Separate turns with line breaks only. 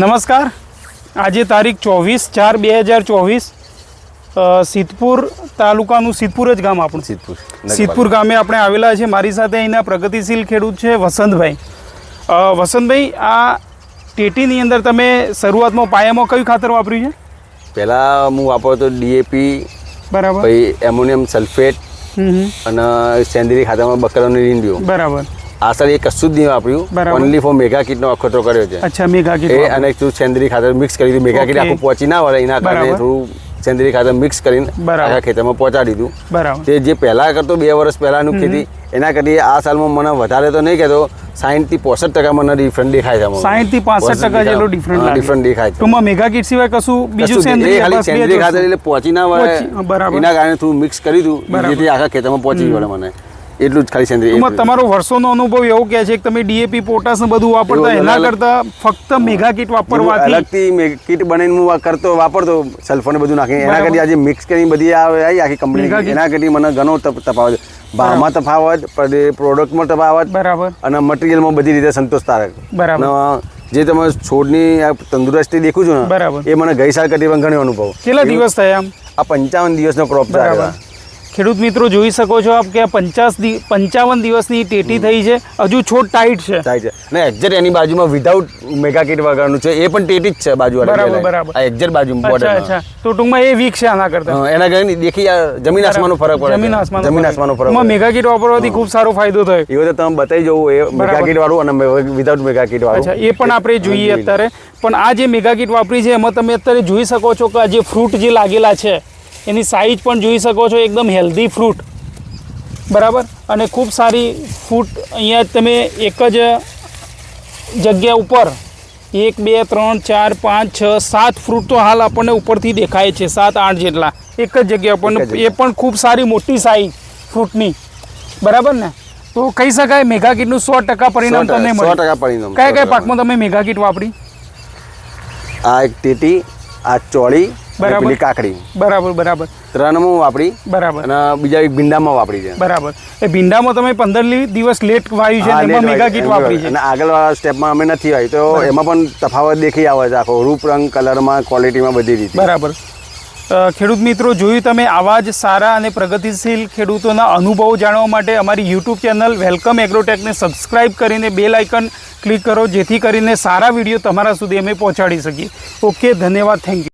નમસ્કાર, આજે તારીખ 24/4/2024 સિદ્ધપુર તાલુકાનું સિદ્ધપુર જ ગામ આપણું સિદ્ધપુર ગામે આપણે આવેલા છે। મારી સાથે અહીંના પ્રગતિશીલ ખેડૂત છે વસંતભાઈ। વસંતભાઈ, આ ટેટીની અંદર તમે શરૂઆતમાં પાયામાં કયું ખાતર વાપર્યું છે?
પહેલાં હું વાપરતો ડીએપી,
બરાબર,
પછી એમોનિયમ સલ્ફેટ અને સેન્દ્રીય ખાતરમાં બકરાનો રીંડિયો,
બરાબર।
આ સર એ કશું જ નહીં વાપર્યું, ઓનલી ફોર મેગા કીટનો અખતરો કર્યો છે।
અચ્છા, મેગા કીટ
એ અને થોડું સેન્દ્રીય ખાતર મિક્સ કરી દીધું। મેગા કીટ આખું પહોંચી ના વળે એના કારણે થોડું સેન્દ્રીય ખાતર મિક્સ કરીને આખા ખેતરમાં પહોંચાડી દીધું।
બરાબર।
તે જે પહેલાં કરતો 2 વર્ષ પહેલાંનું ખેતી એના કરતી આ સાલમાં મને વધારે તો નહીં કહેતો 60 થી 65% મને ડિફરન્ટ દેખાય છે।
60 થી 65% જેટલો ડિફરન્ટ
દેખાય છે।
ટૂંકમાં મેગા કીટ સિવાય કશું બીજું સેન્દ્રીય
ખાતર એટલે પહોંચી ના વળે એના કારણે થોડું મિક્સ કરી દીધું, જેથી આખા ખેતરમાં પહોંચી વળે મને એટલું જ ખાલી સેન્દ્રીય।
તમારો વર્ષોનો અનુભવ એવું કહે છે કે તમે ડીએપી, પોટાશ ને બધું વાપરતા, એના કરતા ફક્ત મેગા કીટ વાપરવાથી
અલગથી કીટ બનાવીને હું વાપરતો સલ્ફર ને બધું નાખીને, એના કરતી આજે મિક્સ કરીને બધી આવી આખી કંપની, એના કરતી મને ઘણો તફાવત, ભાવમાં તફાવત, પ્રોડક્ટમાં તફાવત,
બરાબર, અને
મટીરિયલમાં બધી રીતે સંતોષકારક,
બરાબર।
જે તમે છોડની તંદુરસ્તી દેખું છું ને,
બરાબર,
એ મને ગઈ સાલ કરતી પણ ઘણો અનુભવ।
કેટલા દિવસ થયા આમ?
આ 55 દિવસનો ક્રોપ છે।
ખેડૂત મિત્રો જોઈ શકો છો આપ કે 55 દિવસની ટેટી થઈ છે, હજુ છોડ ટાઈટ છે
અને એક્ઝેક્ટ એની બાજુમાં વિધાઉટ મેગા કીટ વગરનું છે, એ પણ ટેટી જ છે બાજુ
બરાબર, બરાબર,
આ એક્ઝેક્ટ બાજુમાં બોર્ડર।
અચ્છા, તો ટૂંકમાં એ વીક છે આના કરતા,
એના કારણે દેખી જમીન આસમાનનો ફરક પડે, જમીન આસમાનનો ફરક।
મેગા કીટ વાપરવાથી ખૂબ સારો ફાયદો થયો,
એ તો તમે બતાવી જવું, એ મેગા કીટ વાળું અને વિધાઉટ મેગા કીટ વાળું।
અચ્છા, એ પણ આપણે જોઈએ અત્યારે। પણ આ જે મેગા કીટ વાપરી છે એમાં તમે અત્યારે જોઈ શકો છો કે આ જે ફ્રૂટ જે લાગેલા છે એની સાઈઝ પણ જોઈ શકો છો, એકદમ હેલ્ધી ફ્રૂટ, બરાબર, અને ખૂબ સારી ફ્રૂટ અહીંયા તમે એક જ જગ્યા ઉપર 1 2 3 4 5 6 7 ફ્રૂટ તો હાલ આપણને ઉપરથી દેખાય છે, 7-8 જેટલા એક જ જગ્યા ઉપર, એ પણ ખૂબ સારી મોટી સાઈઝ ફ્રૂટની, બરાબર ને? તો કહી શકાય મેગા કીટનું 100% પરિણામ તમને મળ્યું।
100% પરિણામ।
કયા પાકમાં તમે મેગા કીટ વાપરી?
આ એક ટેટી, આ ચોળી,
બરાબર,
કાકડી,
બરાબર, બરાબર,
3 વાપરી,
બરાબર,
અને બીજા એક ભીંડામાં વાપરી છે,
બરાબર। એ ભીંડામાં તમે 15 દિવસ લેટ વાવ્યું છે, એમાં મેગા કીટ વાપરી છે,
અને આગળવાળા સ્ટેપમાં અમે નથી આવી, તો એમાં પણ તફાવત દેખી આવે છે, આખો રૂપ, રંગ, કલરમાં, ક્વોલિટીમાં બધી રીતે, બરાબર।
ખેડૂત મિત્રો, જોયું તમે આવા જ સારા અને પ્રગતિશીલ ખેડૂતોના અનુભવો જાણવા માટે અમારી યુટ્યુબ ચેનલ વેલકમ એગ્રોટેકને સબસ્ક્રાઇબ કરીને બેલ આઇકન ક્લિક કરો, જેથી કરીને સારા વિડીયો તમારા સુધી અમે પહોંચાડી શકીએ। ઓકે, ધન્યવાદ, થેન્ક યુ।